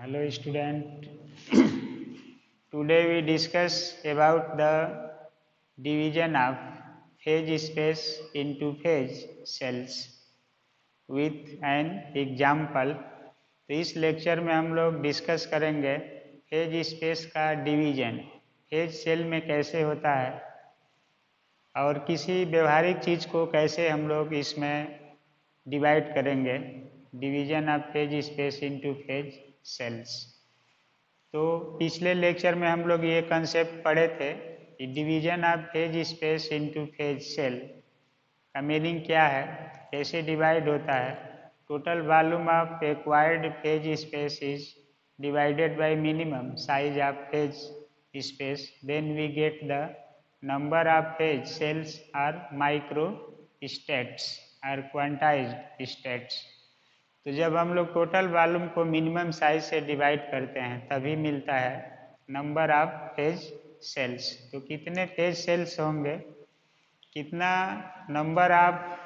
Hello student. Today we discuss about the division of phase space into phase cells with an example. तो इस lecture में हम लोग discuss करेंगे phase space का डिवीजन फेज सेल में कैसे होता है और किसी व्यवहारिक चीज़ को कैसे हम लोग इसमें डिवाइड करेंगे। Division of phase space into phase cells. तो पिछले लेक्चर में हम लोग ये कंसेप्ट पढ़े थे कि division of phase space into phase cell का मीनिंग क्या है, कैसे डिवाइड होता है। Total volume of acquired phase space is divided by minimum size of phase space, then we get the number of phase cells are micro states और quantized states. तो जब हम लोग टोटल वॉल्यूम को मिनिमम साइज से divide करते हैं तभी मिलता है नंबर ऑफ फेज सेल्स। तो कितने फेज सेल्स होंगे, कितना नंबर ऑफ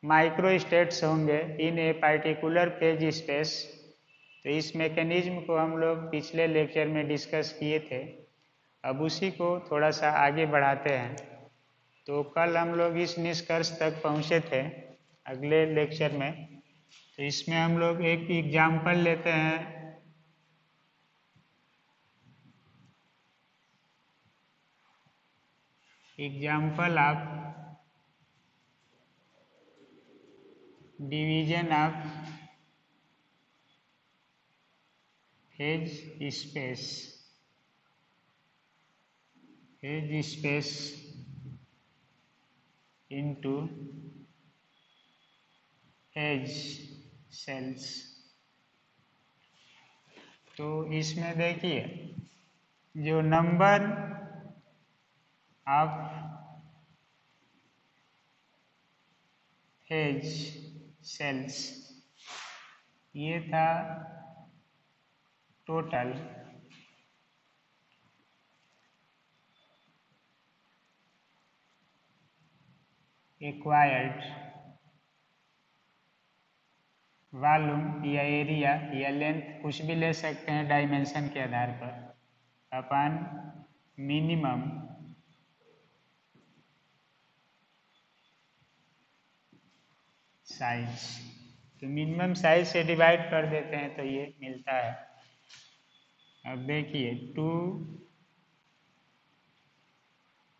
माइक्रो स्टेट्स होंगे इन ए पार्टिकुलर फेज स्पेस। तो इस मैकेनिज्म को हम लोग पिछले लेक्चर में डिस्कस किए थे। अब उसी को थोड़ा सा आगे बढ़ाते हैं। तो कल हम लोग इस निष्कर्ष तक पहुँचे थे अगले लेक्चर में। तो इसमें हम लोग एक एग्जाम्पल लेते हैं। Example of division of phase space into phase cells. तो इसमें देखिए जो नंबर ऑफ फेज सेल्स ये था टोटल एक्वायर्ड वॉल्यूम या एरिया या लेंथ कुछ भी ले सकते हैं डायमेंशन के आधार पर अपॉन मिनिमम साइज। तो मिनिमम साइज से डिवाइड कर देते हैं तो ये मिलता है। अब देखिए to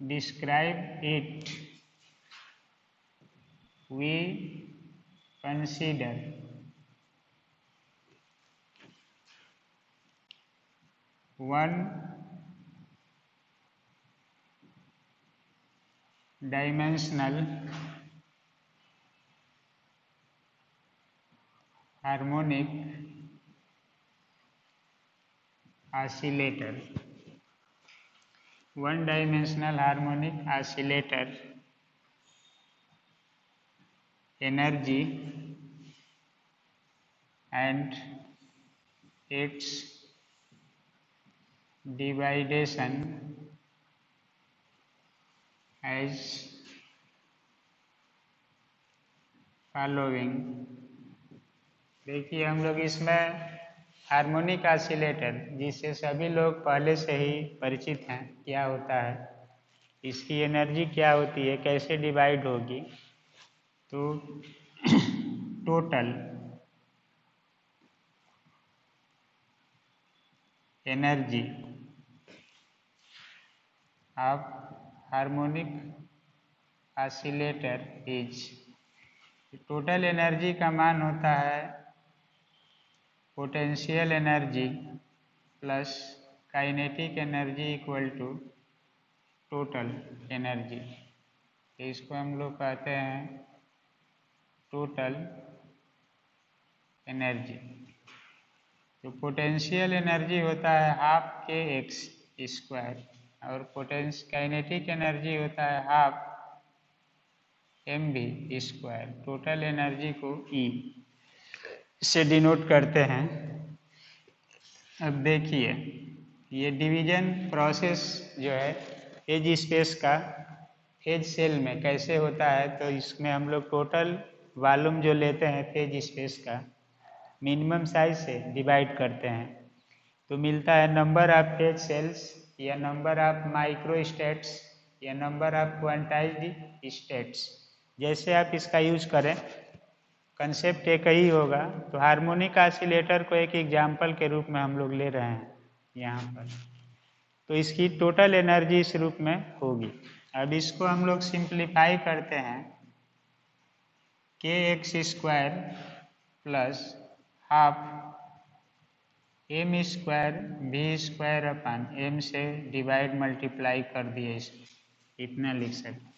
describe it we consider one dimensional harmonic oscillator, one dimensional harmonic oscillator energy and its dividation as following। देखिए हम लोग इसमें हार्मोनिक ऑसिलेटर जिससे सभी लोग पहले से ही परिचित हैं क्या होता है, इसकी एनर्जी क्या होती है, कैसे डिवाइड होगी। तो total energy of harmonic oscillator is, total energy का मान होता है potential energy plus kinetic energy equal to total energy. तो इसको हम लोग कहते हैं टोटल एनर्जी। तो पोटेंशियल एनर्जी होता है हाफ के एक्स स्क्वायर और काइनेटिक एनर्जी होता है half mv square. Total energy को E से डिनोट करते हैं। अब देखिए ये डिवीजन प्रोसेस जो है फेज स्पेस का फेज सेल में कैसे होता है। तो इसमें हम लोग टोटल वॉल्यूम जो लेते हैं फेज स्पेस का मिनिमम साइज से डिवाइड करते हैं तो मिलता है नंबर ऑफ फेज सेल्स या नंबर ऑफ माइक्रोस्टेट्स या नंबर ऑफ क्वांटाइज्ड स्टेट्स। जैसे आप इसका यूज करें कंसेप्ट एक ही होगा। तो हार्मोनिक ऑसिलेटर को एक एग्जाम्पल के रूप में हम लोग ले रहे हैं यहाँ पर। तो इसकी टोटल एनर्जी इस रूप में होगी। अब इसको हम लोग सिंप्लीफाई करते हैं के x square plus half M square we square upon M से डिवाइड मल्टीप्लाई कर दिए इसको, इतना लिख सकते।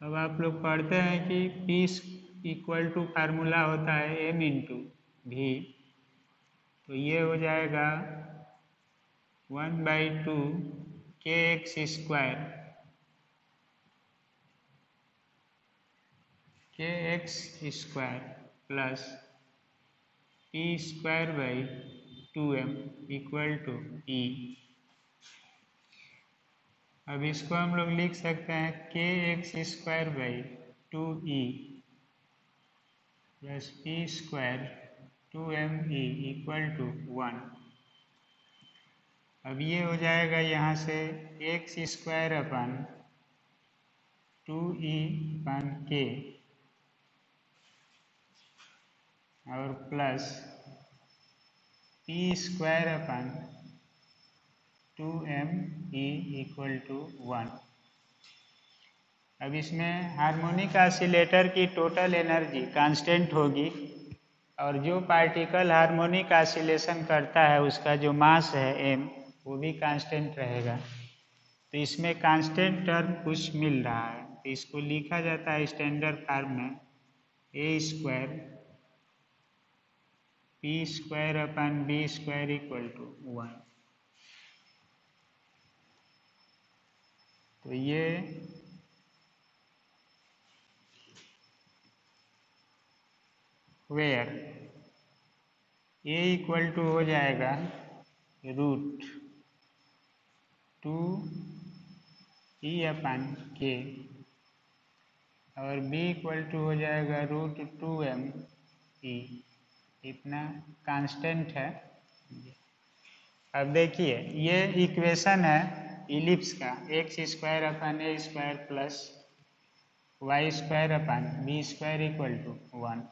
अब आप लोग पढ़ते हैं कि P इक्वल टू फार्मूला होता है एम इंटू वी, तो ये हो जाएगा 1/2 k x square plus P square by 2m equal to e. अब इसको हम लोग लिख सकते हैं के x square by 2e plus P square 2me equal to 1। अब ये हो जाएगा यहाँ से एक्स स्क्वायर अपन 2e अपन के और plus P square upon 2me equal to 1। अब इसमें हार्मोनिक ऑसिलेटर की टोटल एनर्जी कांस्टेंट होगी और जो पार्टिकल हार्मोनिक ऑसिलेशन करता है उसका जो मास है m वो भी कांस्टेंट रहेगा। तो इसमें कांस्टेंट टर्म कुछ मिल रहा है तो इसको लिखा जाता है स्टैंडर्ड फॉर्म में a square p square upon B square equal to 1। तो ये वेयर ए इक्वल टू हो जाएगा रूट 2 ई अपन के और बी इक्वल टू हो जाएगा रूट 2m ई। इतना कांस्टेंट है। अब देखिए ये इक्वेशन है इलिप्स का X square upon A square plus Y square upon B square equal to 1।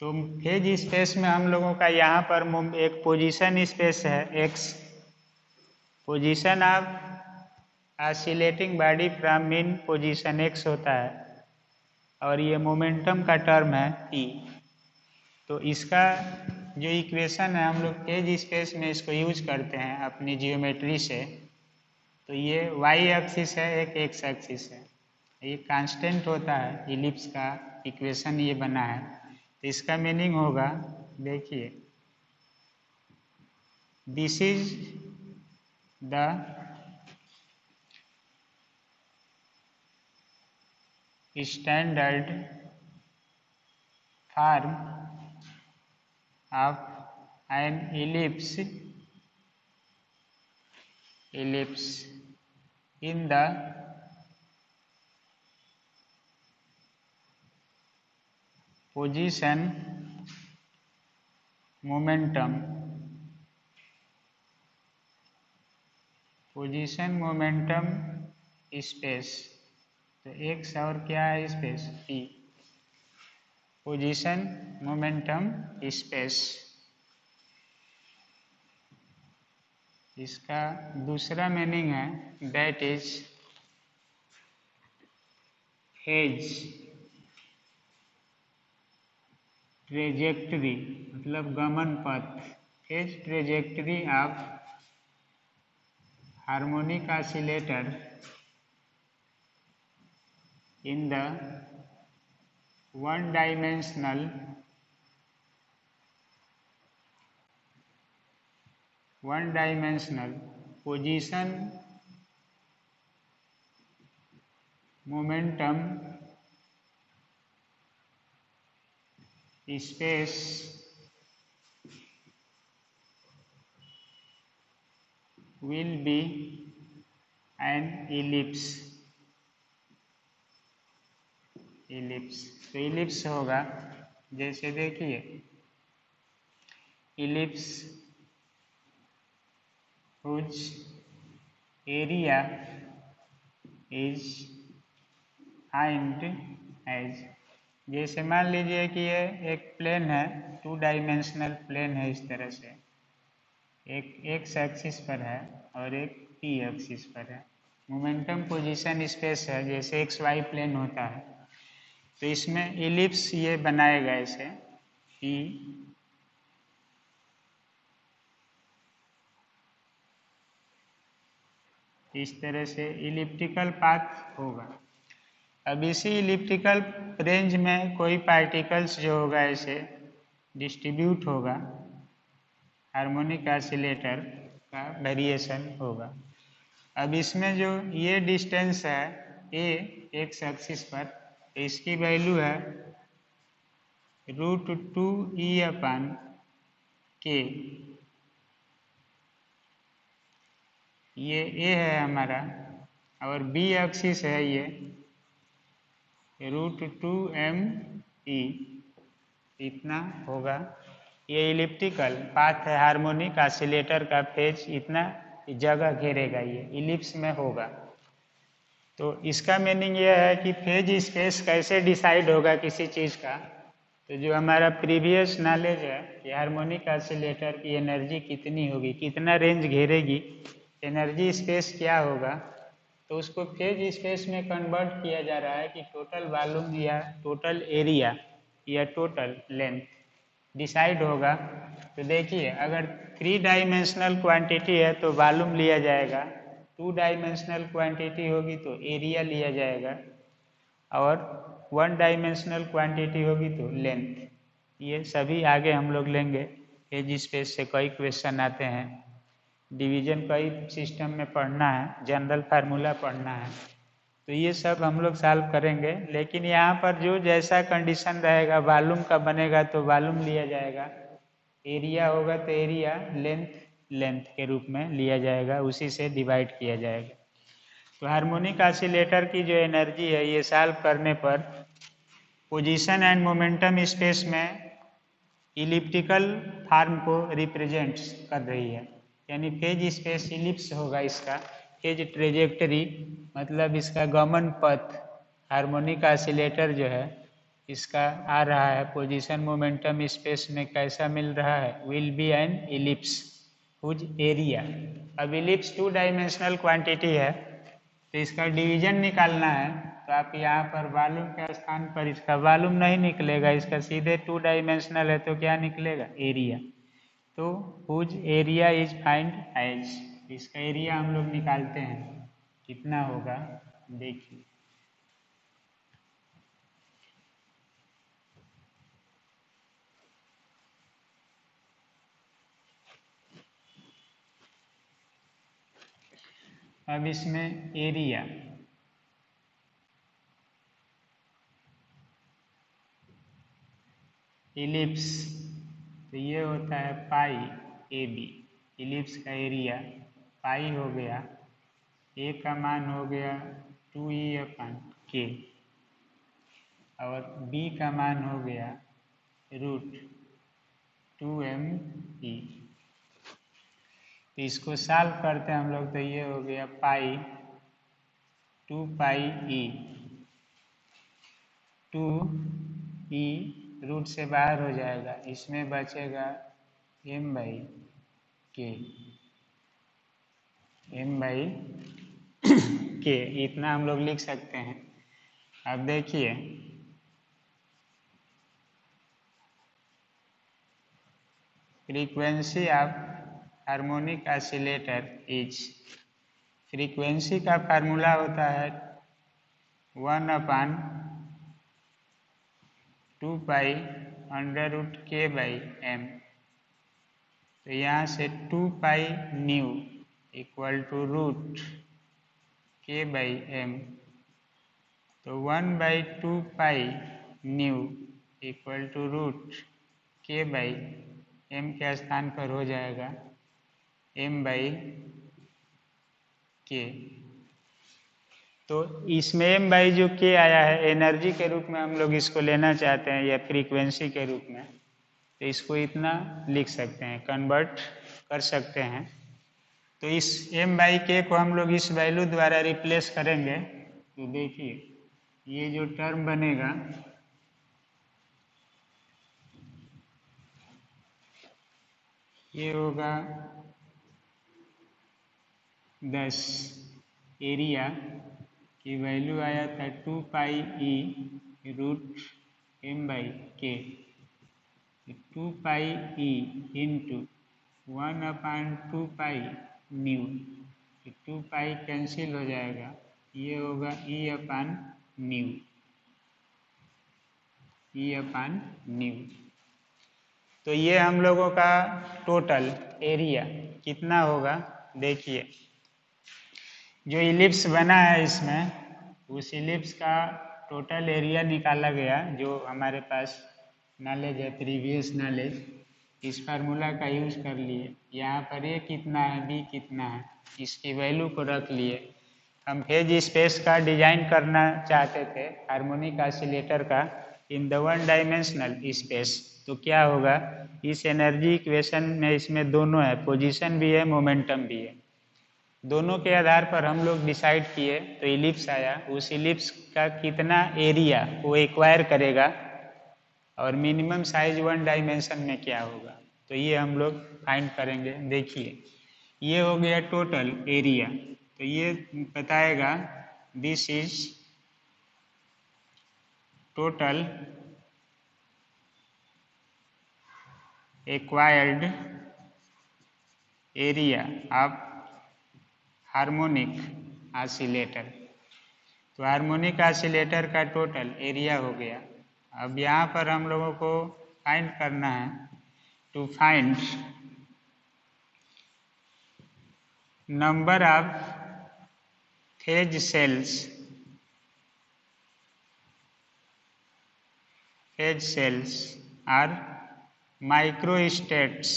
तो फेज स्पेस में हम लोगों का यहाँ पर एक पोजीशन स्पेस है x, position of oscillating body from mean position x होता है और ये मोमेंटम का टर्म है p। तो इसका जो इक्वेशन है हम लोग फेज स्पेस में इसको यूज करते हैं अपनी जियोमेट्री से। तो ये y एक्सिस है एक x एक्सिस है, ये कांस्टेंट होता है इलिप्स का इक्वेशन ये बना है। तो इसका मीनिंग होगा देखिए this is the standard form of an ellipse in the position momentum space. तो x और क्या है space p, position momentum space. इसका दूसरा मीनिंग है दैट इज फेज ट्रेजेक्टरी, मतलब गमन पथ, phase trajectory of harmonic oscillator in the one dimensional position momentum space will be an ellipse। तो इलिप्स होगा जैसे देखिए ellipse whose area is defined as, जैसे मान लीजिए कि ये एक प्लेन है, 2 डायमेंशनल प्लेन है, इस तरह से एक एक्स एक्सिस पर है और एक पी एक्सिस पर है। मोमेंटम पोजीशन स्पेस है, जैसे एक्स वाई प्लेन होता है, तो इसमें इलिप्स ये बनाएगा ऐसे पी इस तरह से इलिप्टिकल पाथ होगा। अब इसी इलिप्टिकल रेंज में कोई पार्टिकल्स जो होगा ऐसे डिस्ट्रीब्यूट होगा, हार्मोनिक ऑसिलेटर का वेरिएशन होगा। अब इसमें जो ये डिस्टेंस है ए एक्स एक्सिस पर, तो इसकी वैल्यू है √2e/k। ये ए है हमारा और बी एक्सिस है ये √2m/e, इतना होगा। ये इलिप्टिकल पाथ है, हार्मोनिक ऑसिलेटर का फेज इतना जगह घेरेगा, ये इलिप्स में होगा। तो इसका मीनिंग ये है कि फेज स्पेस कैसे डिसाइड होगा किसी चीज़ का, तो जो हमारा प्रीवियस नॉलेज है कि हार्मोनिक ऑसिलेटर की एनर्जी कितनी होगी, कितना रेंज घेरेगी, एनर्जी स्पेस क्या होगा, तो उसको फेज स्पेस में कन्वर्ट किया जा रहा है कि टोटल वॉल्यूम या टोटल एरिया या टोटल लेंथ डिसाइड होगा। तो देखिए अगर 3 डायमेंशनल क्वांटिटी है तो वॉल्यूम लिया जाएगा, 2 डायमेंशनल क्वांटिटी होगी तो एरिया लिया जाएगा, और 1 डायमेंशनल क्वांटिटी होगी तो लेंथ। ये सभी आगे हम लोग लेंगे, फेज स्पेस से कई क्वेश्चन आते हैं, डिवीजन कई सिस्टम में पढ़ना है, जनरल फार्मूला पढ़ना है, तो ये सब हम लोग सॉल्व करेंगे। लेकिन यहाँ पर जो जैसा कंडीशन रहेगा, वॉल्यूम का बनेगा तो वॉल्यूम लिया जाएगा, एरिया होगा तो एरिया, लेंथ के रूप में लिया जाएगा, उसी से डिवाइड किया जाएगा। तो हार्मोनिक ऑसिलेटर की जो एनर्जी है ये सॉल्व करने पर पोजीशन एंड मोमेंटम स्पेस में इलिप्टिकल फॉर्म को रिप्रेजेंट कर रही है, यानी फेज स्पेस इलिप्स होगा इसका, फेज ट्रेजेक्टरी मतलब इसका गमन पथ, हार्मोनिक ऑसिलेटर जो है इसका आ रहा है पोजीशन मोमेंटम स्पेस में कैसा मिल रहा है, will be an ellipse whose area. अब इलिप्स 2 डायमेंशनल क्वांटिटी है, तो इसका डिवीजन निकालना है, तो आप यहाँ पर वॉल्यूम के स्थान पर इसका वॉल्यूम नहीं निकलेगा, इसका सीधे 2 डायमेंशनल है तो क्या निकलेगा, एरिया। तो whose area is find as, इसका एरिया हम लोग निकालते हैं, कितना होगा देखिए। अब इसमें एरिया इलिप्स, तो ये होता है पाई ए बी, इलिप्स का एरिया पाई हो गया, ए का मान हो गया 2e/k और बी का मान हो गया √2m/e। तो इसको सॉल्व करते हैं हम लोग, तो ये हो गया पाई 2πe, 2e रूट से बाहर हो जाएगा, इसमें बचेगा m/k, m/k इतना हम लोग लिख सकते हैं। अब देखिए frequency of harmonic oscillator is, frequency का फार्मूला होता है 1/2π√k/m। तो यहाँ से 2π न्यू = √k/m, तो 1/2π न्यू √k/m के स्थान पर हो जाएगा m/k। तो इसमें m बाई जो k आया है एनर्जी के रूप में हम लोग इसको लेना चाहते हैं या फ्रीक्वेंसी के रूप में, तो इसको इतना लिख सकते हैं, कन्वर्ट कर सकते हैं। तो इस m बाई k को हम लोग इस वैल्यू द्वारा रिप्लेस करेंगे, तो देखिए ये जो टर्म बनेगा ये होगा 10, एरिया की वैल्यू आया था 2 pi E root m by k, 2 pi E into 1/2 pi nu, 2 pi cancel हो जाएगा, ये होगा E/न्यू, E/न्यू। तो ये हम लोगों का टोटल एरिया कितना होगा, देखिए जो इलिप्स बना है इसमें, उस इलिप्स का टोटल एरिया निकाला गया, जो हमारे पास नॉलेज है, प्रीवियस नॉलेज, इस फार्मूला का यूज कर लिए। यहाँ पर ए कितना है, बी कितना है, इसकी वैल्यू को रख लिए। हम फेज स्पेस का डिजाइन करना चाहते थे हार्मोनिक ऑसिलेटर का in the one dimensional space, तो क्या होगा, इस एनर्जी इक्वेशन में इसमें दोनों है, पोजीशन भी है, मोमेंटम भी है। दोनों के आधार पर हम लोग डिसाइड किए, तो इलिप्स आया, उस इलिप्स का कितना एरिया वो एक्वायर करेगा और मिनिमम साइज वन डायमेंशन में क्या होगा, तो ये हम लोग फाइंड करेंगे। देखिए ये हो गया टोटल एरिया, तो ये बताएगा this is total acquired area of harmonic oscillator. तो हार्मोनिक ऑसिलेटर का टोटल एरिया हो गया। अब यहाँ पर हम लोगों को फाइंड करना है, to find number of phase cells, phase cells are microstates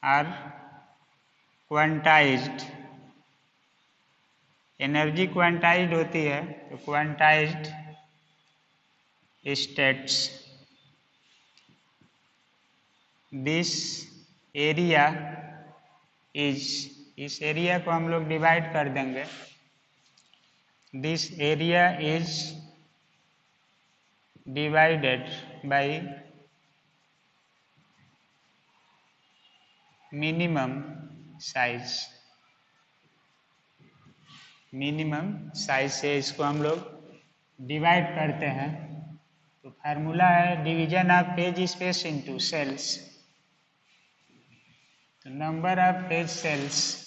are quantized, energy quantized होती है, तो quantized states, this area is, इस एरिया को हम लोग डिवाइड कर देंगे, this area is divided by minimum size, minimum size से इसको हम लोग डिवाइड करते हैं। तो फार्मूला है division of phase space into cells, तो नंबर ऑफ फेज सेल्स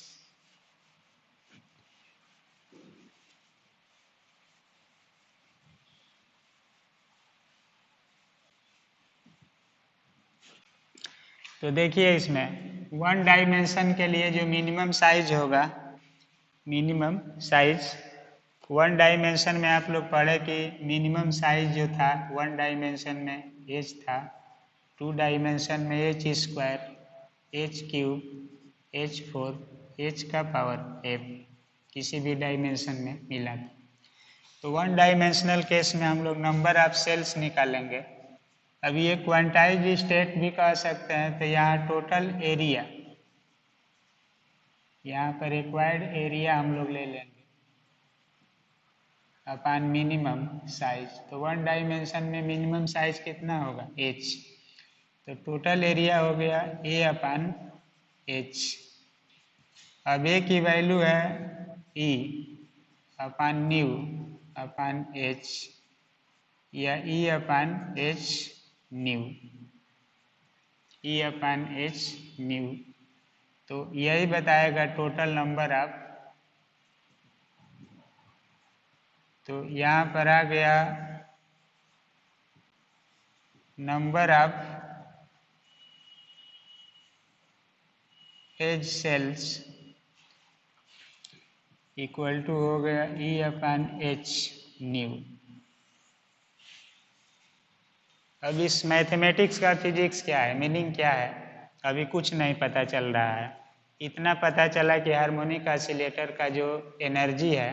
तो देखिए इसमें वन डायमेंशन के लिए जो मिनिमम साइज होगा, मिनिमम साइज वन डायमेंशन में आप लोग पढ़े कि मिनिमम साइज जो था वन डायमेंशन में एच था, टू डायमेंशन में H square, H cube, H four, H का पावर एफ, किसी भी डायमेंशन में मिला। तो वन डायमेंशनल केस में हम लोग नंबर ऑफ सेल्स निकालेंगे। अब ये क्वांटाइज स्टेट भी कह सकते हैं, तो यहाँ टोटल एरिया, यहाँ पर रिक्वायर्ड एरिया हम लोग ले लेंगे अपान मिनिमम साइज। तो वन डायमेंशन में मिनिमम साइज कितना होगा, h, तो टोटल एरिया हो गया A/H। अब A की वैल्यू है E/न्यू अपान H या E/H न्यू, E/H न्यू, तो यही बताएगा टोटल नंबर ऑफ। तो यहाँ पर आ गया number of phase cells equal to हो गया E/H न्यू। अब इस मैथमेटिक्स का फिजिक्स क्या है, मीनिंग क्या है, अभी कुछ नहीं पता चल रहा है। इतना पता चला कि हार्मोनिक ऑसिलेटर का जो एनर्जी है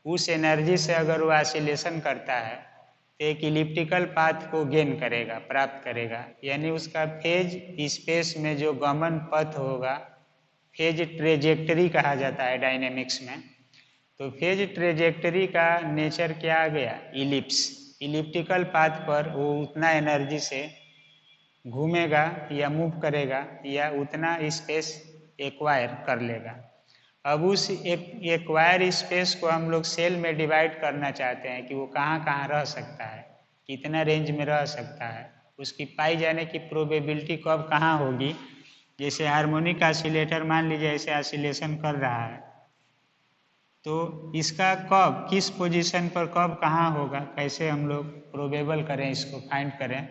उस एनर्जी से अगर वो ऑसिलेशन करता है तो एक इलिप्टिकल पाथ को गेन करेगा, प्राप्त करेगा, यानी उसका फेज स्पेस में जो गमन पथ होगा, फेज ट्रेजेक्टरी कहा जाता है डायनेमिक्स में। तो फेज ट्रेजेक्टरी का नेचर क्या आ गया, इलिप्स। इलिप्टिकल पाथ पर वो उतना एनर्जी से घूमेगा या मूव करेगा या उतना स्पेस एक्वायर कर लेगा। अब उस एक्वायर स्पेस को हम लोग सेल में डिवाइड करना चाहते हैं कि वो कहाँ कहाँ रह सकता है, कितना रेंज में रह सकता है, उसकी पाई जाने की प्रोबेबिलिटी कब कहाँ होगी। जैसे हार्मोनिक ऑसिलेटर मान लीजिए ऐसे ऑसिलेशन कर रहा है, तो इसका कब किस पोजीशन पर कब कहाँ होगा, कैसे हम लोग प्रोबेबल करें, इसको फाइंड करें।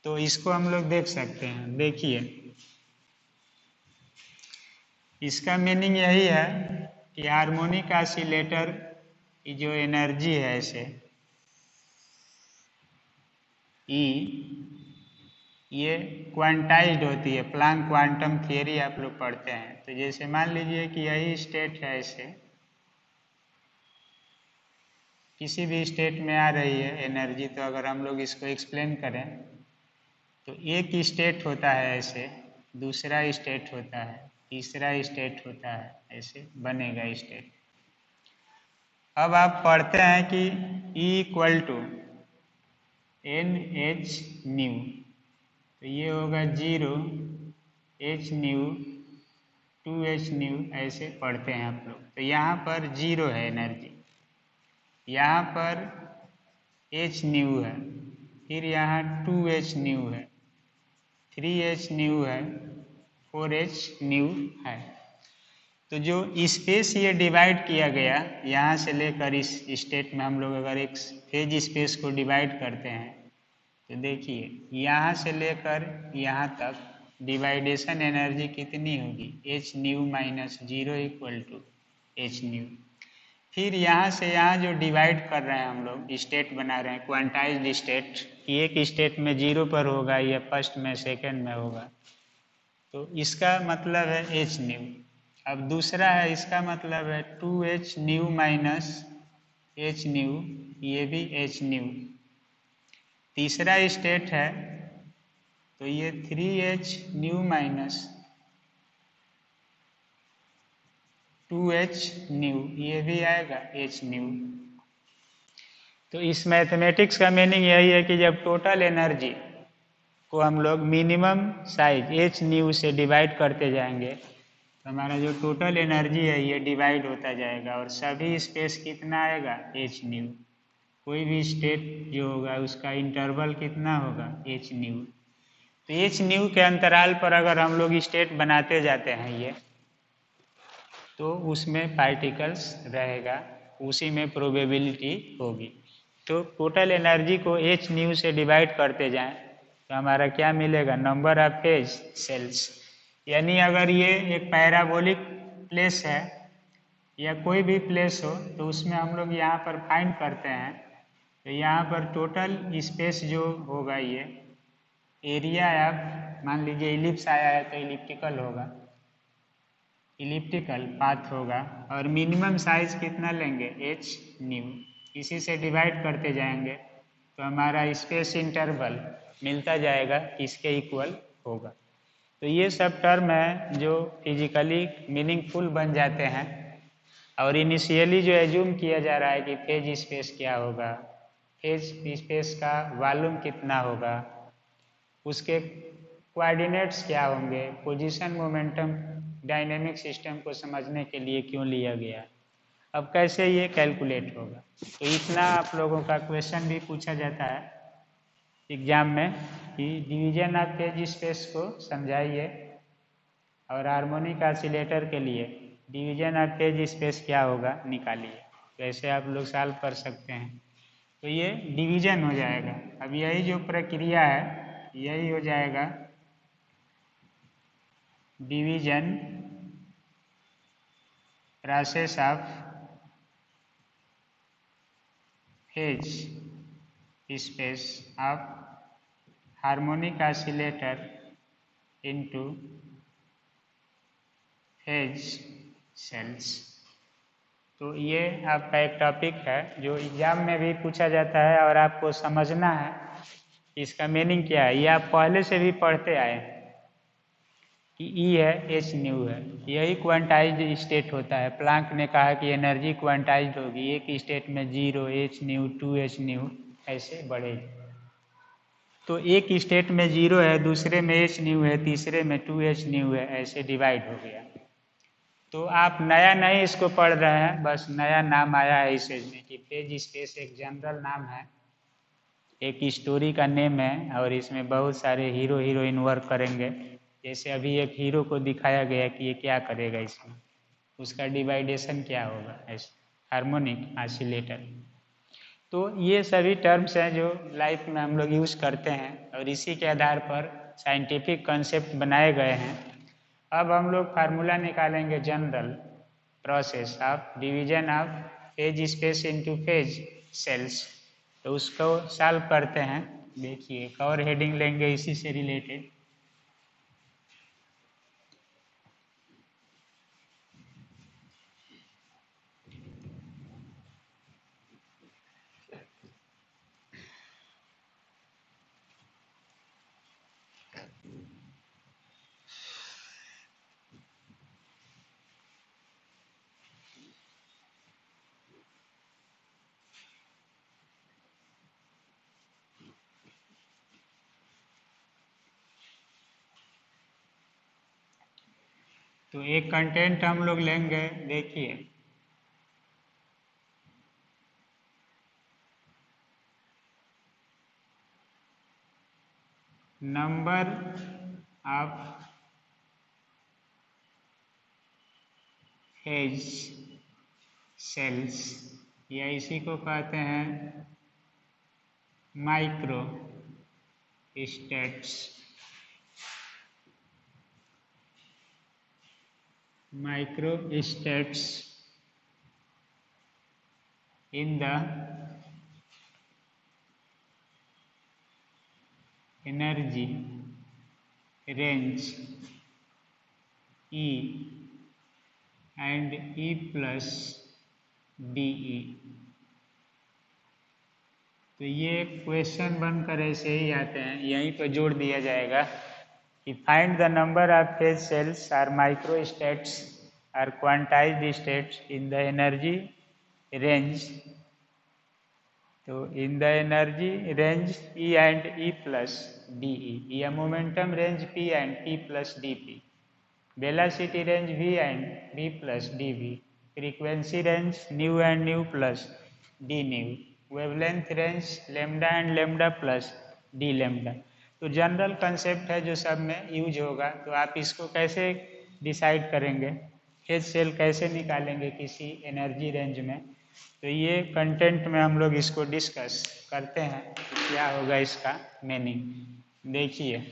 तो इसको हम लोग देख सकते हैं। देखिए इसका मीनिंग यही है कि हार्मोनिक ऑसिलेटर की जो एनर्जी है ऐसे ई, ये क्वांटाइज्ड होती है। प्लैंक क्वांटम थियरी आप लोग पढ़ते हैं। तो जैसे मान लीजिए कि यही स्टेट है, ऐसे किसी भी स्टेट में आ रही है एनर्जी, तो अगर हम लोग इसको एक्सप्लेन करें तो एक स्टेट होता है ऐसे, दूसरा स्टेट होता है, तीसरा स्टेट होता है, ऐसे बनेगा स्टेट। अब आप पढ़ते हैं कि E equal to NH nu, तो ये होगा 0 H न्यू 2H न्यू, ऐसे पढ़ते हैं आप लोग। तो यहाँ पर 0 है एनर्जी, यहाँ पर H न्यू है, फिर यहाँ 2H न्यू है, 3H न्यू है, 4H न्यू है। तो जो स्पेस ये डिवाइड किया गया, यहाँ से लेकर इस स्टेट में हम लोग अगर एक फेज स्पेस को डिवाइड करते हैं तो देखिए यहाँ से लेकर यहाँ तक डिवाइडेशन एनर्जी कितनी होगी, H nu minus 0 equal to H nu. फिर यहाँ से यहाँ जो डिवाइड कर रहे हैं हम लोग, स्टेट बना रहे हैं क्वांटाइज्ड स्टेट, कि एक स्टेट में 0 पर होगा या फर्स्ट में सेकेंड में होगा, तो इसका मतलब है H न्यू। अब दूसरा है, इसका मतलब है 2H new minus H new, ये भी H न्यू। तीसरा स्टेट है तो ये 3H new minus 2H new, ये भी आएगा H न्यू। तो इस मैथमेटिक्स का मीनिंग यही है कि जब टोटल एनर्जी को हम लोग मिनिमम साइज H न्यू से डिवाइड करते जाएंगे तो हमारा जो टोटल एनर्जी है ये डिवाइड होता जाएगा और सभी स्पेस कितना आएगा, H न्यू। कोई भी स्टेट जो होगा उसका इंटरवल कितना होगा, H न्यू। तो H न्यू के अंतराल पर अगर हम लोग स्टेट बनाते जाते हैं ये, तो उसमें पार्टिकल्स रहेगा, उसी में प्रोबेबिलिटी होगी। तो टोटल एनर्जी को H न्यू से डिवाइड करते जाएं तो हमारा क्या मिलेगा, नंबर ऑफ फेज सेल्स। यानी अगर ये एक पैराबोलिक प्लेस है या कोई भी प्लेस हो तो उसमें हम लोग यहाँ पर फाइंड करते हैं, तो यहाँ पर टोटल स्पेस जो होगा ये एरिया ऑफ, मान लीजिए इलिप्स आया है तो इलिप्टिकल होगा, इलिप्टिकल पाथ होगा, और मिनिमम साइज कितना लेंगे, H न्यू। इसी से डिवाइड करते जाएंगे तो हमारा स्पेस इंटरवल मिलता जाएगा, इसके इक्वल होगा। तो ये सब टर्म है जो फिजिकली मीनिंगफुल बन जाते हैं। और इनिशियली जो एज्यूम किया जा रहा है कि फेज स्पेस क्या होगा, फेज स्पेस का वॉल्यूम कितना होगा, उसके कोऑर्डिनेट्स क्या होंगे, पोजीशन मोमेंटम डायनेमिक सिस्टम को समझने के लिए क्यों लिया गया, अब कैसे ये कैलकुलेट होगा। तो इतना आप लोगों का क्वेश्चन भी पूछा जाता है एग्जाम में कि डिवीजन ऑफ फेज स्पेस को समझाइए और हार्मोनिक ऑसिलेटर के लिए डिवीजन ऑफ फेज स्पेस क्या होगा निकालिए। तो ऐसे आप लोग सॉल्व कर सकते हैं। तो ये डिवीजन हो जाएगा। अब यही जो प्रक्रिया है यही हो जाएगा division, process of phase space of harmonic oscillator into phase cells. तो ये आपका एक टॉपिक है जो एग्जाम में भी पूछा जाता है और आपको समझना है इसका मीनिंग क्या है। ये आप पहले से भी पढ़ते आए हैं कि ई है, एच न्यू है, यही क्वांटाइज्ड स्टेट होता है। प्लांक ने कहा कि एनर्जी क्वांटाइज्ड होगी, एक स्टेट में 0 एच न्यू 2 एच न्यू ऐसे बढ़ेगी। तो एक स्टेट में 0 है, दूसरे में एच न्यू है, तीसरे में 2 एच न्यू है, ऐसे डिवाइड हो गया। तो आप नया नहीं इसको पढ़ रहे हैं, बस नया नाम आया है इस एज में कि फेज स्पेस एक जनरल नाम है, एक स्टोरी का नेम है और इसमें बहुत सारे हीरो हीरोइन वर्क करेंगे। जैसे अभी एक हीरो को दिखाया गया कि ये क्या करेगा, इसमें उसका डिवाइडेशन क्या होगा, ऐसे हार्मोनिक ऑसिलेटर। तो ये सभी टर्म्स हैं जो लाइफ में हम लोग यूज़ करते हैं और इसी के आधार पर साइंटिफिक कॉन्सेप्ट बनाए गए हैं। अब हम लोग फार्मूला निकालेंगे general process of division of phase space into phase cells. तो उसको सॉल्व करते हैं। देखिए एक और हेडिंग लेंगे इसी से रिलेटेड। तो एक कंटेंट हम लोग लेंगे, देखिए नंबर ऑफ फेज सेल्स, या इसी को कहते हैं micro states. Micro states in the energy range E and E plus DE। तो ये क्वेश्चन बनकर ऐसे ही आते हैं, यहीं पर जोड़ दिया जाएगा कि find the number of phase cells are micro states or quantized states in the energy range. तो in the energy range E and E plus DE, या momentum range P and P plus DP, velocity range V and V plus DV, frequency range nu and nu plus D nu, wavelength range lambda and lambda plus D lambda. तो general concept है जो सब में use होगा। तो आप इसको कैसे डिसाइड करेंगे, फेज सेल कैसे निकालेंगे किसी एनर्जी रेंज में, तो ये कंटेंट में हम लोग इसको डिस्कस करते हैं कि क्या होगा इसका मीनिंग। देखिए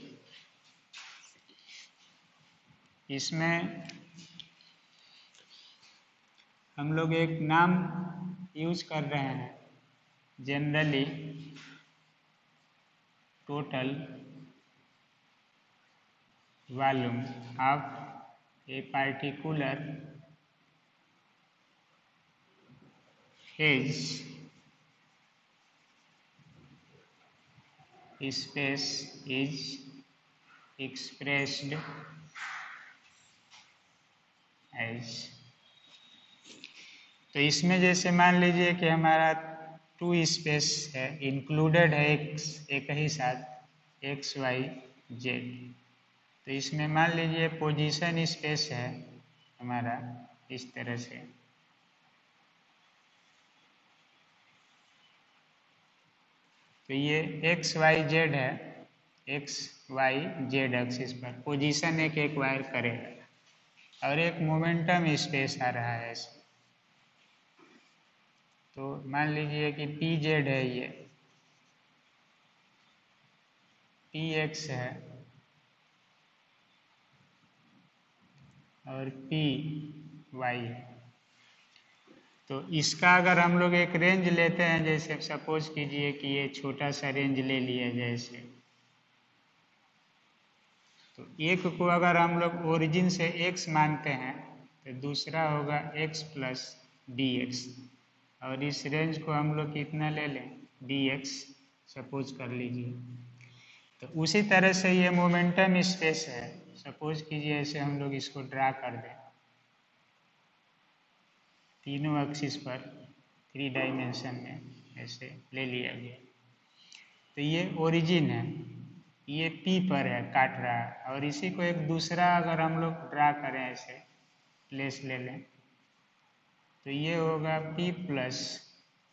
इसमें हम लोग एक नाम यूज कर रहे हैं, generally total volume of a particular phase space is expressed as. तो इसमें जैसे मान लीजिए कि हमारा 2 स्पेस है, इंक्लूडेड है एक ही साथ एक्स वाई जेड। तो इसमें मान लीजिए पोजीशन स्पेस है हमारा इस तरह से। तो ये एक्स वाई जेड है, एक्स वाई जेड एक्सिस पर पोजीशन एक एक्वायर करेगा और एक मोमेंटम स्पेस आ रहा है ऐसे। तो मान लीजिए कि पी जेड है, ये पी एक्स है और पी वाई है। तो इसका अगर हम लोग एक रेंज लेते हैं, जैसे सपोज कीजिए कि ये छोटा सा रेंज ले लिया जैसे, तो एक को अगर हम लोग ओरिजिन से x मानते हैं तो दूसरा होगा x प्लस डी एक्स, और इस रेंज को हम लोग कितना ले लें, dx सपोज कर लीजिए। तो उसी तरह से ये मोमेंटम स्पेस है, सपोज कीजिए ऐसे हम लोग इसको ड्रा कर दें तीनों एक्सिस पर 3 डायमेंशन में, ऐसे ले लिया गया। तो ये ओरिजिन है, ये P पर है, काट रहा है, और इसी को एक दूसरा अगर हम लोग ड्रा करें ऐसे प्लेस ले लें तो ये होगा P प्लस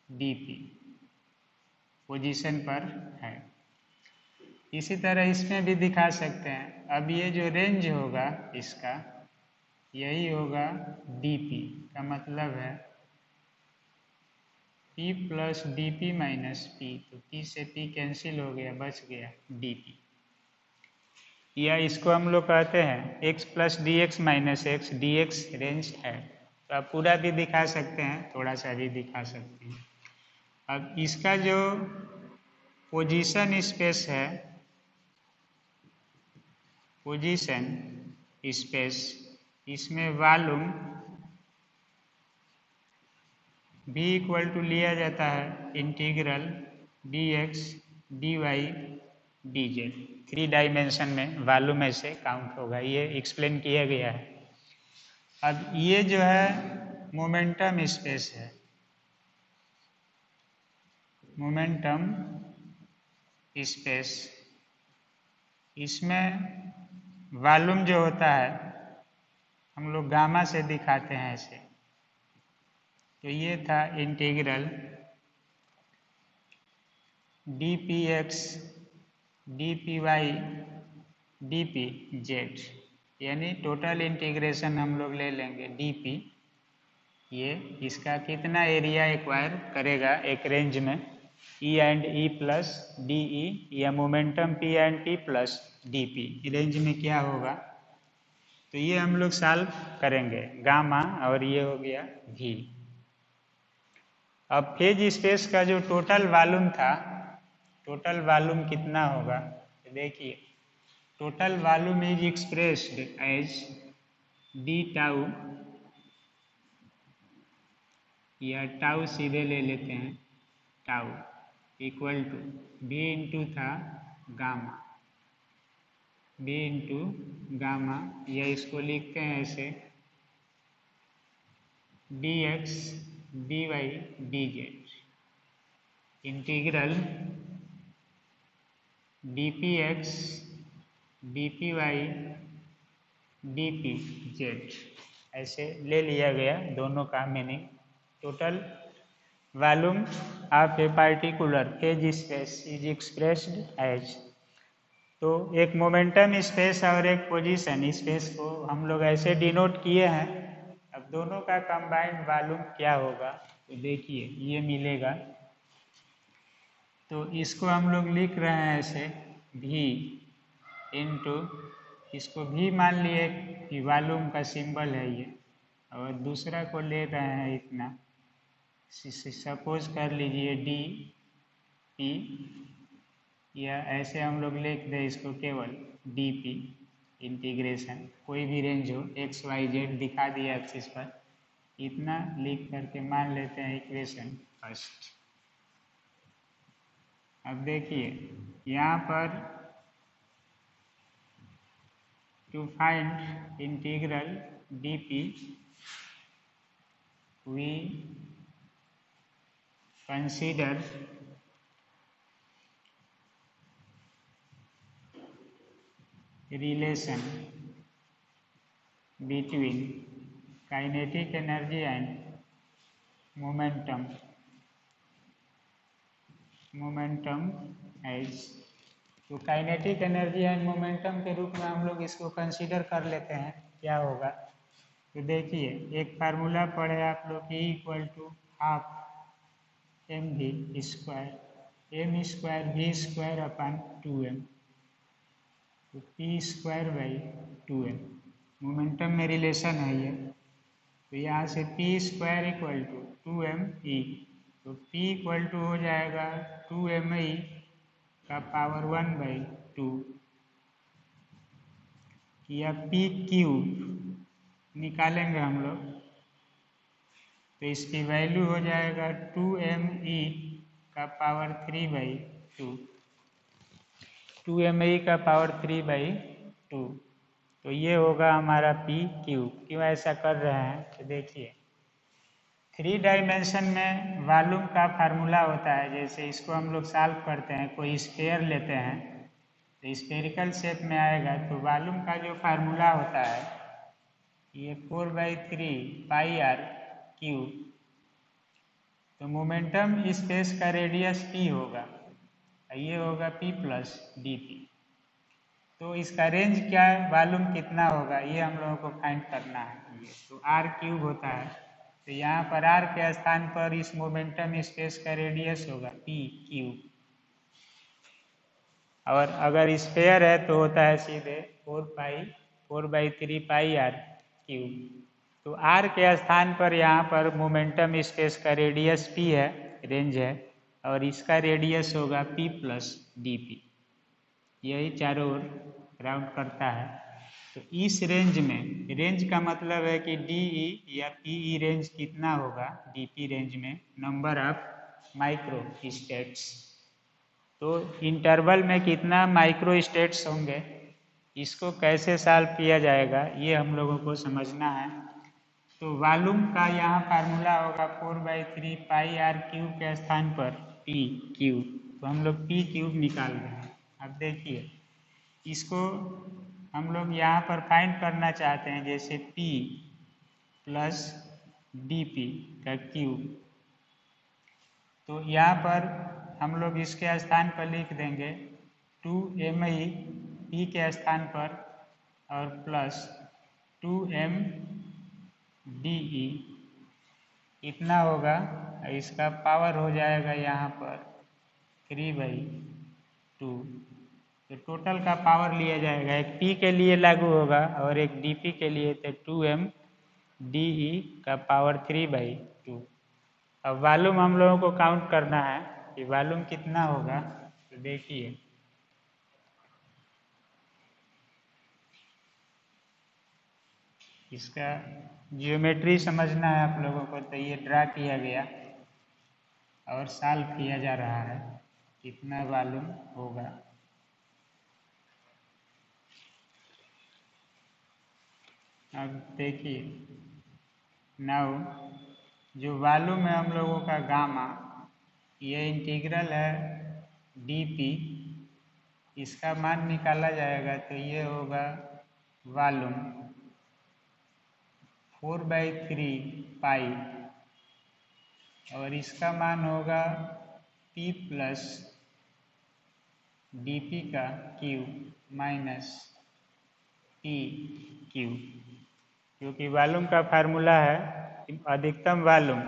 DP, पोजीशन पर है। इसी तरह इसमें भी दिखा सकते हैं। अब ये जो रेंज होगा इसका यही होगा DP का मतलब है P plus DP minus P, तो P से P कैंसिल हो गया, बच गया DP, या इसको हम लोग कहते हैं x plus D x minus x, D x range है। तो आप पूरा भी दिखा सकते हैं, थोड़ा सा भी दिखा सकते हैं। अब इसका जो पोजीशन स्पेस है, पोजीशन स्पेस, इसमें वॉल्यूम v इक्वल टू लिया जाता है integral dx dy dz, 3 dimension में वॉल्यूम ऐसे काउंट होगा, ये एक्सप्लेन किया गया है। अब ये जो है मोमेंटम स्पेस है, मोमेंटम स्पेस, इसमें वॉल्यूम जो होता है हम लोग गामा से दिखाते हैं ऐसे। तो ये था इंटीग्रल dpx dpy dpz, यानी टोटल इंटीग्रेशन हम लोग ले लेंगे dp, ये इसका कितना एरिया एक्वायर करेगा एक रेंज में E and E plus d e, या momentum P and P plus d p range में क्या होगा। तो ये हम लोग सॉल्व करेंगे गामा, और ये हो गया V। अब फेज स्पेस का जो टोटल वॉल्यूम था, टोटल वॉल्यूम कितना होगा, तो देखिए total volume is expressed as D tau, या टाउ सीधे ले लेते हैं, tau equal to V into था गामा, V इंटू गामा, या इसको लिखते हैं ऐसे dx dy dz integral dpx dpy dpz, ऐसे ले लिया गया दोनों का मीनिंग। Total volume of a particular phase space is expressed as, तो एक मोमेंटम स्पेस और एक पोजीशन स्पेस को हम लोग ऐसे डिनोट किए हैं। अब दोनों का कंबाइंड वॉल्यूम क्या होगा, तो देखिए ये मिलेगा, तो इसको हम लोग लिख रहे हैं ऐसे V इंटू, इसको V मान लिए कि वॉल्यूम का सिंबल है ये, और दूसरा को ले रहे हैं इतना, सपोज कर लीजिए डी पी, या ऐसे हम लोग लिख दें इसको केवल डी पी इंटीग्रेशन, कोई भी रेंज हो एक्स वाई जेड दिखा दिया एक्सिस पर, इतना लिख करके मान लेते हैं इक्वेशन फर्स्ट। अब देखिए यहाँ पर to find integral D P V consider relation between kinetic energy and momentum as, तो काइनेटिक एनर्जी एंड मोमेंटम के रूप में हम लोग इसको कंसीडर कर लेते हैं, क्या होगा। तो देखिए एक फार्मूला पढ़े आप लोग, E equal to half m v square we square upon 2m, तो p square by 2m, momentum में रिलेशन है ये। तो यहाँ से P square equal to 2m/e, तो P इक्वल टू हो जाएगा 2m/e का पावर 1/2, या पी क्यूब निकालेंगे हम लोग, तो इसकी वैल्यू हो जाएगा 2m_e का पावर 3/2, 2m_e का पावर 3/2। तो ये होगा हमारा पी क्यूब। क्यों ऐसा कर रहे हैं तो देखिए, 3 डायमेंशन में वॉल्यूम का फार्मूला होता है। जैसे इसको हम लोग सॉल्व करते हैं, कोई स्फीयर लेते हैं तो स्फेरिकल शेप में आएगा, तो वॉल्यूम का जो फार्मूला होता है ये 4/3πr³। तो मोमेंटम स्पेस का रेडियस p होगा, ये होगा p प्लस dp। तो इसका रेंज क्या है, वॉल्यूम कितना होगा, ये हम लोगों को फाइंड करना है। तो r³ होता है, तो यहाँ पर r के स्थान पर इस मोमेंटम स्पेस का रेडियस होगा p³। और अगर स्फेयर है तो होता है सीधे 4/3πr³। तो r के स्थान पर यहाँ पर मोमेंटम स्पेस का रेडियस p है, रेंज है, और इसका रेडियस होगा p प्लस dp। यही चारों ओर राउंड करता है। तो इस रेंज में, रेंज का मतलब है कि DE या PE रेंज कितना होगा, DP रेंज में नंबर ऑफ माइक्रो स्टेट्स। तो इंटरवल में कितना माइक्रो स्टेट्स होंगे, इसको कैसे सॉल्व किया जाएगा ये हम लोगों को समझना है। तो वॉल्यूम का यहाँ फार्मूला होगा 4/3πr³ के स्थान पर p³। तो हम लोग p³ निकाल रहे हैं। अब देखिए, इसको हम लोग यहाँ पर फाइंड करना चाहते हैं, जैसे p प्लस dp का क्यूब। तो यहाँ पर हम लोग इसके स्थान पर लिख देंगे 2m_e p के स्थान पर, और प्लस 2m_dE इतना होगा। इसका पावर हो जाएगा यहाँ पर 3/2। तो टोटल का पावर लिया जाएगा, एक p के लिए लागू होगा और एक dp के लिए, तो 2m_dE का पावर 3/2। अब वॉल्यूम हम लोगों को काउंट करना है कि वॉल्यूम कितना होगा। तो देखिए, इसका ज्योमेट्री समझना है आप लोगों को, तो ये ड्रा किया गया और सॉल्व किया जा रहा है, कितना वॉल्यूम होगा। अब देखिए, नाउ जो वॉल्यूम है हम लोगों का गामा, ये इंटीग्रल है dp, इसका मान निकाला जाएगा। तो ये होगा वॉल्यूम 4/3π, और इसका मान होगा p प्लस dp का क्यूब माइनस p³, क्योंकि वॉल्यूम का फार्मूला है अधिकतम वॉल्यूम।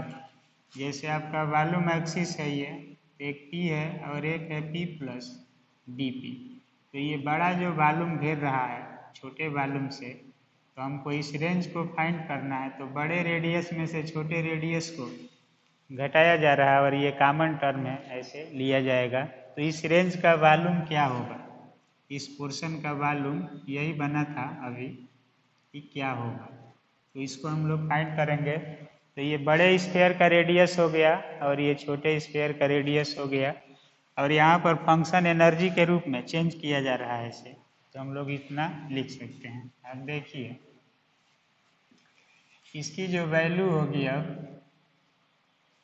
जैसे आपका वॉल्यूम एक्सिस है, ये एक p है और एक है p प्लस dp। तो ये बड़ा जो वॉल्यूम घेर रहा है छोटे वॉल्यूम से, तो हमको इस रेंज को फाइंड करना है। तो बड़े रेडियस में से छोटे रेडियस को घटाया जा रहा है और ये कॉमन टर्म है, ऐसे लिया जाएगा। तो इस रेंज का वॉल्यूम क्या होगा, इस पोर्शन का वॉल्यूम यही बना था अभी कि क्या होगा। तो इसको हम लोग फाइंड करेंगे। तो ये बड़े स्फीयर का रेडियस हो गया और ये छोटे स्फीयर का रेडियस हो गया, और यहाँ पर फंक्शन एनर्जी के रूप में चेंज किया जा रहा है इसे। तो हम लोग इतना लिख सकते हैं। अब देखिए, इसकी जो वैल्यू होगी अब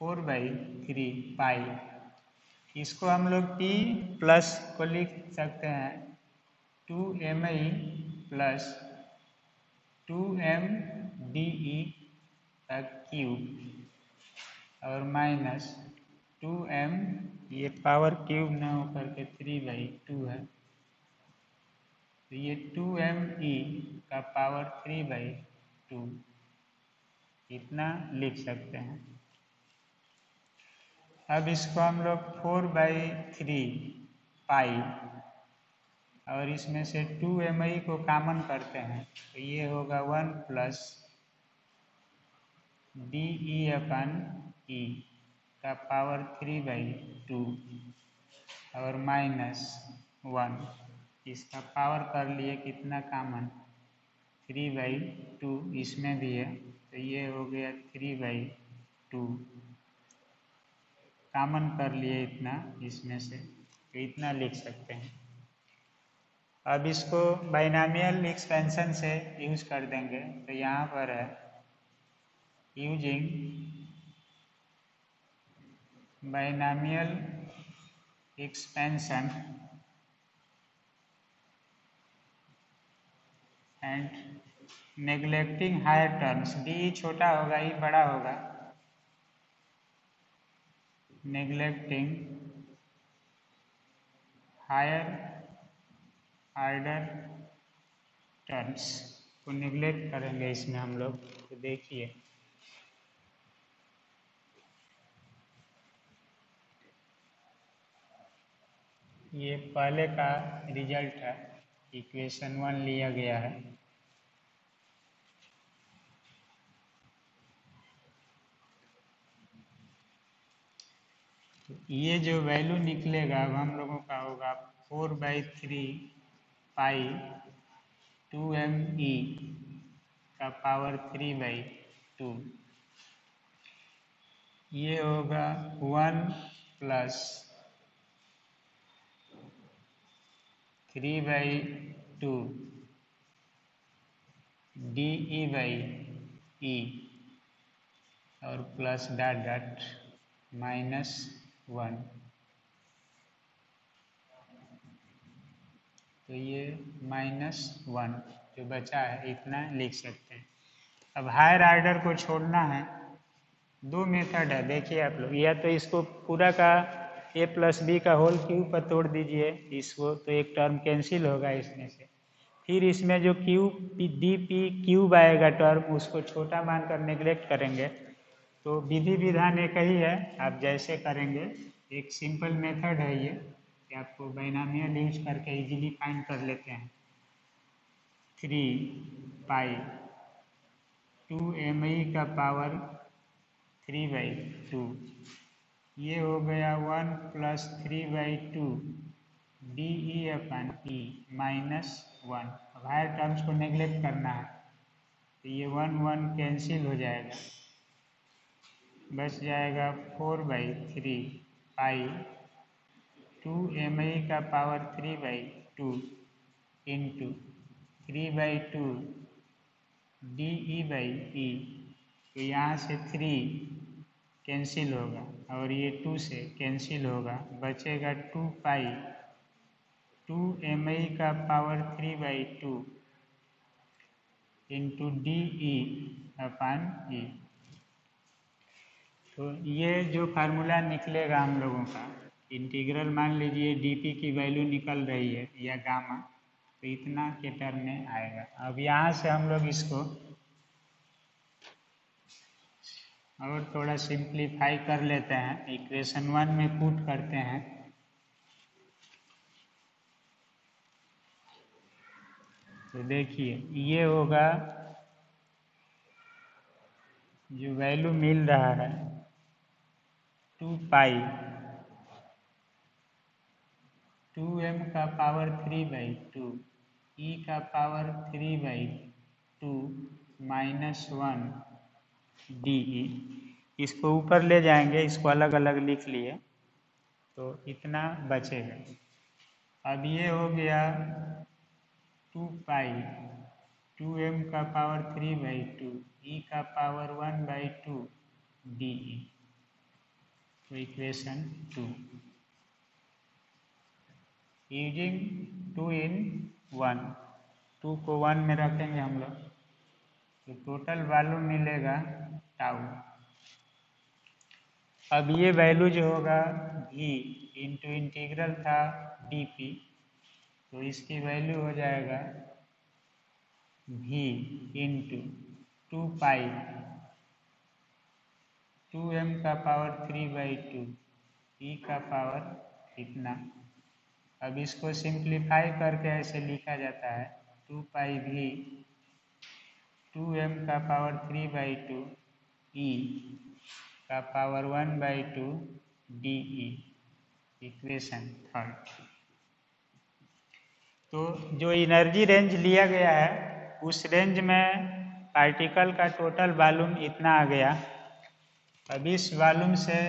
4/3π, इसको हम लोग p प्लस को लिख सकते हैं 2m_e प्लस 2m_dE का क्यूब और माइनस 2m, ये पावर क्यूब न होकर के 3/2 है, तो ये 2m_e का पावर 3/2 इतना लिख सकते हैं। अब इसको हम लोग 4/3π और इसमें से 2m_e को कॉमन करते हैं, तो ये होगा 1 प्लस dE/e का पावर 3/2 और माइनस 1, इसका पावर कर लिए कितना कॉमन 3/2 इसमें भी है, तो ये हो गया 3/2, कॉमन कर लिए इतना इसमें से, तो इतना लिख सकते हैं। अब इसको बाइनॉमियल एक्सपेंशन से यूज कर देंगे, तो यहाँ पर है using binomial expansion and neglecting higher terms, d छोटा होगा ई बड़ा होगा, नेग्लेक्टिंग हायर ऑर्डर टर्म्स को नेग्लेक्ट करेंगे इसमें हम लोग। तो देखिए ये पहले का रिजल्ट है, इक्वेशन 1 लिया गया है। तो ये जो वैल्यू निकलेगा अब हम लोगों का होगा 4/3 पाई 2me का पावर 3/2, ये होगा 1 प्लस 3/2 DE/E और प्लस डॉट डॉट -1, तो ये -1 जो बचा है इतना लिख सकते हैं। अब हायर ऑर्डर को छोड़ना है, दो मेथड है देखिए आप लोग, या तो इसको पूरा का a प्लस बी का होल क्यूब पर तोड़ दीजिए इसको, तो एक टर्म कैंसिल होगा इसमें से, फिर इसमें जो क्यूब डी पी क्यूब आएगा टर्म, उसको छोटा मानकर नेग्लेक्ट करेंगे। तो विधि विधान एक ही है, आप जैसे करेंगे, एक सिंपल मेथड है ये कि आपको बाइनॉमियल यूज करके इजीली फाइंड कर लेते हैं। 3 पाई 2me का पावर 3/2, ये हो गया 1 प्लस 3/2 DE/E -1। अब हायर टर्म्स को नेग्लेक्ट करना है, तो ये 1 कैंसिल हो जाएगा, बच जाएगा 4/3 पाई 2me का पावर 3/2 इंटू 3/2 DE/E, तो यहाँ से 3 कैंसिल होगा और ये 2 से कैंसिल होगा, बचेगा 2 पाई 2me का पावर 3/2 इंटू DE/E। तो ये जो फार्मूला निकलेगा हम लोगों का, इंटीग्रल मान लीजिए dp की वैल्यू निकल रही है या गामा, तो इतना के टर्म में आएगा। अब यहाँ से हम लोग इसको और थोड़ा सिंप्लीफाई कर लेते हैं, इक्वेशन 1 में पुट करते हैं, तो देखिए ये होगा जो वैल्यू मिल रहा है 2 पाई 2m का पावर 3/2 e का पावर 3/2 -1 DE, इसको ऊपर ले जाएंगे, इसको अलग अलग लिख लिए, तो इतना बचेगा। अब ये हो गया 2 पाई 2m का पावर 3/2 e का पावर 1/2 DE, तो इक्वेशन 2 यूजिंग 2 in 1, 2 को 1 में रखेंगे हम लोग, तो टोटल वैल्यू मिलेगा टाउ। अब ये वैल्यू जो होगा v इंटू इंटीग्रल था dp, तो इसकी वैल्यू हो जाएगा v इंटू 2 पाई 2m का पावर 3/2 e का पावर इतना। अब इसको सिंप्लीफाई करके ऐसे लिखा जाता है 2 पाई v 2m का पावर 3/2 e का पावर 1/2 DE, इक्वेशन 3। तो जो एनर्जी रेंज लिया गया है उस रेंज में पार्टिकल का टोटल वॉल्यूम इतना आ गया। अब इस वॉल्यूम से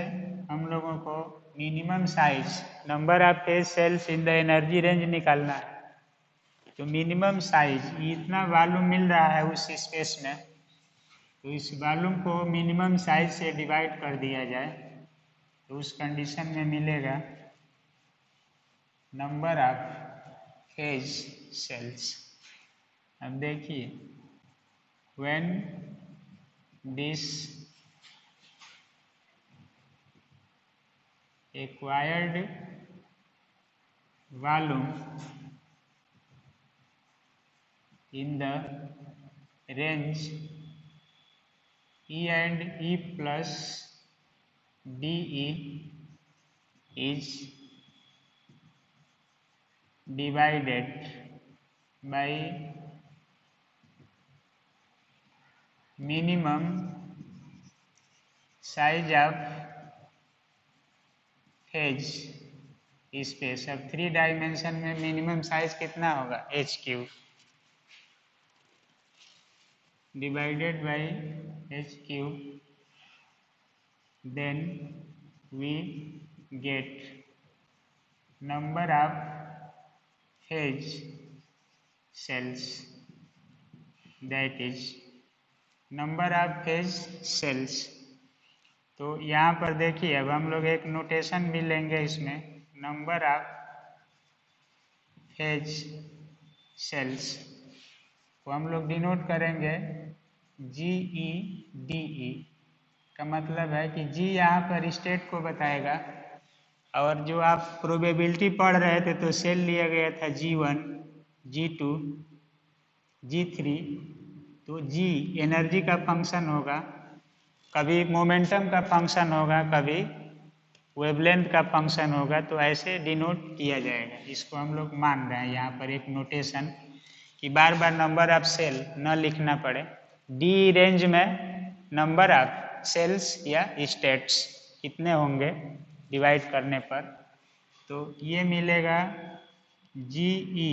हम लोगों को minimum size number of phase cells in the energy range निकालना है। तो मिनिमम साइज इतना वॉल्यूम मिल रहा है उस स्पेस में, तो इस वॉल्यूम को मिनिमम साइज से डिवाइड कर दिया जाए तो उस कंडीशन में मिलेगा नंबर ऑफ फेज सेल्स। अब देखिए, when this acquired volume in the range E and E plus DE is divided by minimum size of phase space। अब 3 डायमेंशन में मिनिमम साइज कितना होगा, h³ divided by h³, then we get number of phase cells, that is number of phase cells। तो यहाँ पर देखिए, अब हम लोग एक नोटेशन भी लेंगे इसमें, नंबर ऑफ फेज सेल्स को हम लोग डिनोट करेंगे GE/DE का मतलब है कि G यहाँ पर स्टेट को बताएगा, और जो आप प्रोबेबिलिटी पढ़ रहे थे तो सेल लिया गया था G1, G2, G3। तो G एनर्जी का फंक्शन होगा, कभी मोमेंटम का फंक्शन होगा, कभी वेवलेंथ का फंक्शन होगा, तो ऐसे डिनोट किया जाएगा। इसको हम लोग मान रहे हैं यहाँ पर एक नोटेशन कि बार बार नंबर ऑफ सेल न लिखना पड़े। डी रेंज में नंबर ऑफ सेल्स या स्टेट्स कितने होंगे डिवाइड करने पर, तो ये मिलेगा GE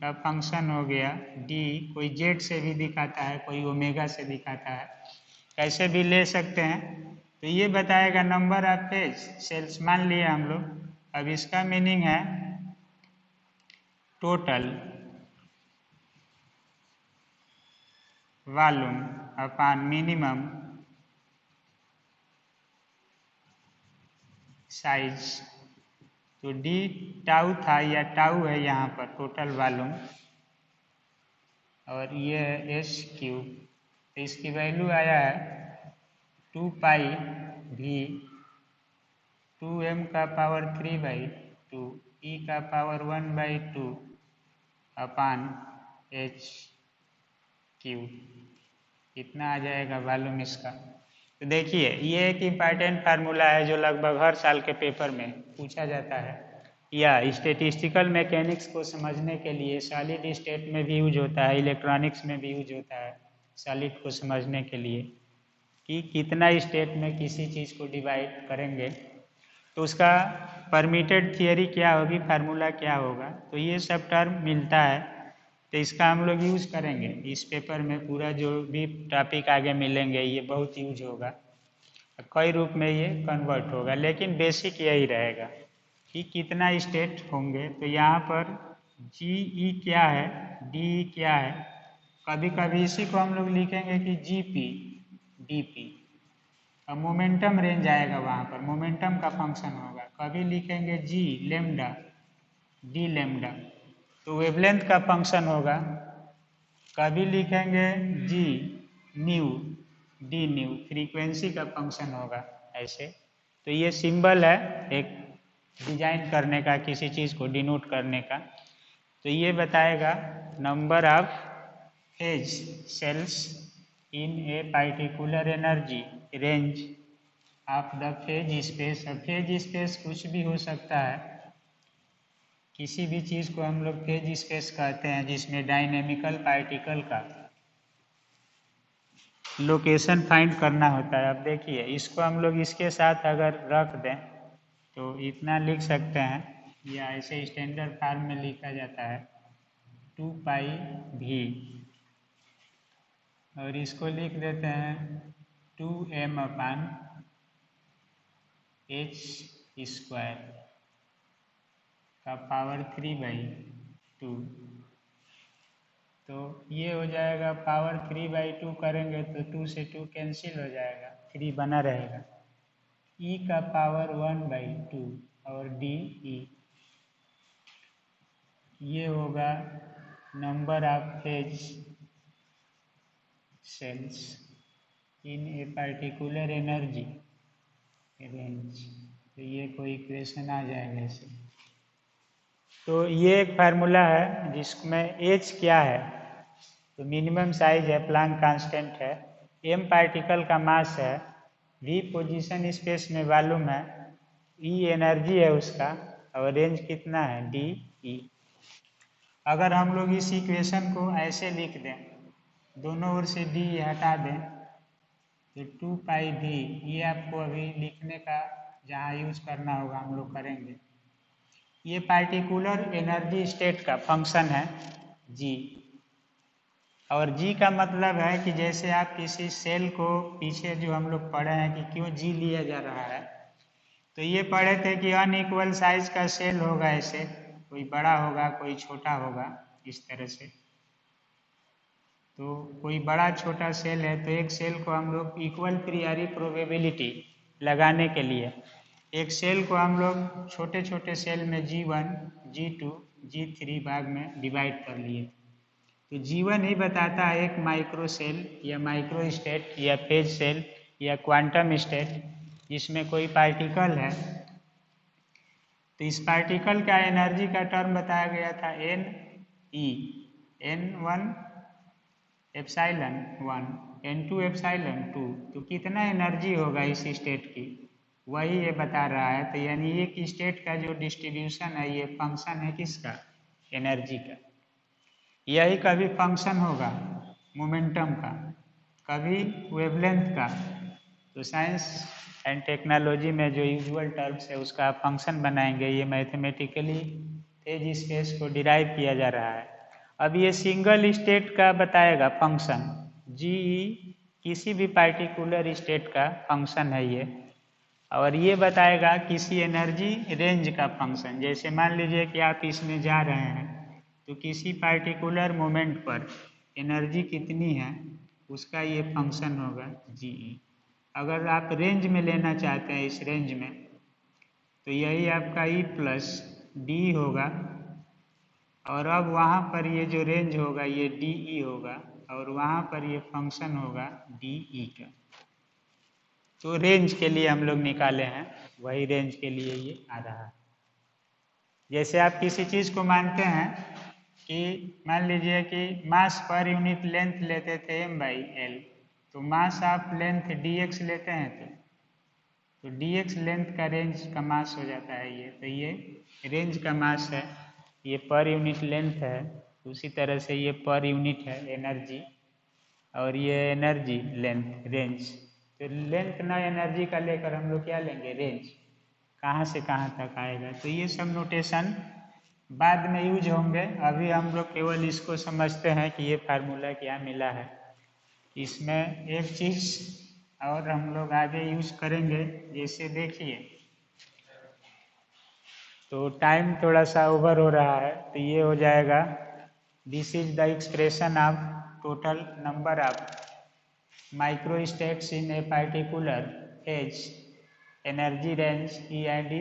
का फंक्शन हो गया D, कोई जेड से भी दिखाता है, कोई ओमेगा से दिखाता है, कैसे भी ले सकते हैं। तो ये बताएगा नंबर ऑफ फेज सेल्स मान लिए हम लोग। अब इसका मीनिंग है total volume upon minimum size. तो डी टाउ था या टाउ है यहाँ पर टोटल वॉल्यूम, और ये है h³। तो इसकी वैल्यू आया है 2 पाई भी 2m का पावर 3/2 e का पावर 1/2 अपान h³। इतना आ जाएगा वॉल्यूम इसका। तो देखिए, ये एक इम्पॉर्टेंट फार्मूला है जो लगभग हर साल के पेपर में पूछा जाता है, या स्टैटिस्टिकल मैकेनिक्स को समझने के लिए सॉलिड स्टेट में भी यूज होता है, इलेक्ट्रॉनिक्स में भी यूज होता है सॉलिड को समझने के लिए कि कितना स्टेट में किसी चीज़ को डिवाइड करेंगे तो उसका परमिटेड थियरी क्या होगी, फार्मूला क्या होगा। तो ये सब टर्म मिलता है, तो इसका हम लोग यूज करेंगे इस पेपर में। पूरा जो भी टॉपिक आगे मिलेंगे ये बहुत यूज होगा, कई रूप में ये कन्वर्ट होगा, लेकिन बेसिक यही रहेगा कि कितना स्टेट होंगे। तो यहाँ पर GE क्या है, DE क्या है, कभी कभी इसी को हम लोग लिखेंगे कि GP DP। अब मोमेंटम रेंज आएगा, वहाँ पर मोमेंटम का फंक्शन होगा, कभी लिखेंगे G लैम्डा D लैम्डा, तो वेवलेंथ का फंक्शन होगा, कभी लिखेंगे G new D new, frequency का फंक्शन होगा ऐसे। तो ये सिंबल है एक डिजाइन करने का, किसी चीज़ को डिनोट करने का। तो ये बताएगा number of phase cells in a particular energy range of the phase space. अब फेज स्पेस कुछ भी हो सकता है, किसी भी चीज़ को हम लोग फेज स्पेस कहते हैं जिसमें डायनेमिकल पार्टिकल का लोकेशन फाइंड करना होता है। अब देखिए, इसको हम लोग इसके साथ अगर रख दें तो इतना लिख सकते हैं, या ऐसे स्टैंडर्ड फॉर्म में लिखा जाता है 2 पाई भी और इसको लिख देते हैं 2m/h² का पावर 3/2। तो ये हो जाएगा पावर 3/2 करेंगे तो 2 से 2 कैंसिल हो जाएगा, 3 बना रहेगा। e का पावर 1/2 और डी ई, ये होगा number of phase cells in a particular energy range. तो ये कोई इक्वेशन आ जाएगा इसे। तो ये एक फार्मूला है जिसमें एच क्या है, तो मिनिमम साइज है, प्लैंक कांस्टेंट है, एम पार्टिकल का मास है, वी पोजीशन स्पेस में मालूम है, ई एनर्जी है उसका, और रेंज कितना है डी ई। अगर हम लोग इस इक्वेशन को ऐसे लिख दें, दोनों ओर से डी हटा दें, तो 2πv, ये आपको अभी लिखने का जहाँ यूज करना होगा हम लोग करेंगे। ये पार्टिकुलर एनर्जी स्टेट का फंक्शन है जी, और जी का मतलब है कि जैसे आप किसी सेल को, पीछे जो हम लोग पढ़े हैं कि क्यों जी लिया जा रहा है, तो ये पढ़े थे कि अनइक्वल साइज का सेल होगा, ऐसे कोई बड़ा होगा कोई छोटा होगा, इस तरह से। तो कोई बड़ा छोटा सेल है तो एक सेल को हम लोग इक्वल प्रियरी प्रोबेबिलिटी लगाने के लिए एक सेल को हम लोग छोटे छोटे सेल में G1, G2, G3 भाग में डिवाइड कर लिए। तो G1 ही बताता है एक माइक्रो सेल या माइक्रो स्टेट या फेज सेल या क्वांटम स्टेट जिसमें कोई पार्टिकल है। तो इस पार्टिकल का एनर्जी का टर्म बताया गया था NE, N1 epsilon 1, N2 epsilon 2। तो कितना एनर्जी होगा इस स्टेट की, वही ये बता रहा है। तो यानी एक स्टेट का जो डिस्ट्रीब्यूशन है ये फंक्शन है किसका, एनर्जी का। यही कभी फंक्शन होगा मोमेंटम का, कभी वेवलेंथ का। तो साइंस एंड टेक्नोलॉजी में जो यूजुअल टर्म्स है उसका फंक्शन बनाएंगे, ये मैथमेटिकली फेज स्पेस को डिराइव किया जा रहा है। अब ये सिंगल स्टेट का बताएगा फंक्शन, जी किसी भी पार्टिकुलर स्टेट का फंक्शन है ये, और ये बताएगा किसी एनर्जी रेंज का फंक्शन। जैसे मान लीजिए कि आप इसमें जा रहे हैं तो किसी पार्टिकुलर मोमेंट पर एनर्जी कितनी है उसका ये फंक्शन होगा जी। अगर आप रेंज में लेना चाहते हैं इस रेंज में, तो यही आपका ई प्लस डी होगा, और अब वहाँ पर ये जो रेंज होगा ये डी ई होगा, और वहाँ पर ये फंक्शन होगा डी ई का। तो रेंज के लिए हम लोग निकाले हैं, वही रेंज के लिए ये आ रहा है। जैसे आप किसी चीज़ को मानते हैं कि मान लीजिए कि मास पर यूनिट लेंथ लेते थे m/l, तो मास आप लेंथ dx लेते हैं तो dx लेंथ का रेंज का मास हो जाता है ये। तो ये रेंज का मास है, ये पर यूनिट लेंथ है, उसी तरह से ये पर यूनिट है एनर्जी, और ये एनर्जी लेंथ रेंज। तो लेंथ ना एनर्जी का लेकर हम लोग क्या लेंगे, रेंज, कहाँ से कहाँ तक आएगा। तो ये सब नोटेशन बाद में यूज होंगे, अभी हम लोग केवल इसको समझते हैं कि ये फार्मूला क्या मिला है। इसमें एक चीज़ और हम लोग आगे यूज करेंगे, जैसे देखिए तो टाइम थोड़ा सा ओवर हो रहा है, तो ये हो जाएगा this is the expression of total number of micro states in a particular phase energy range E and E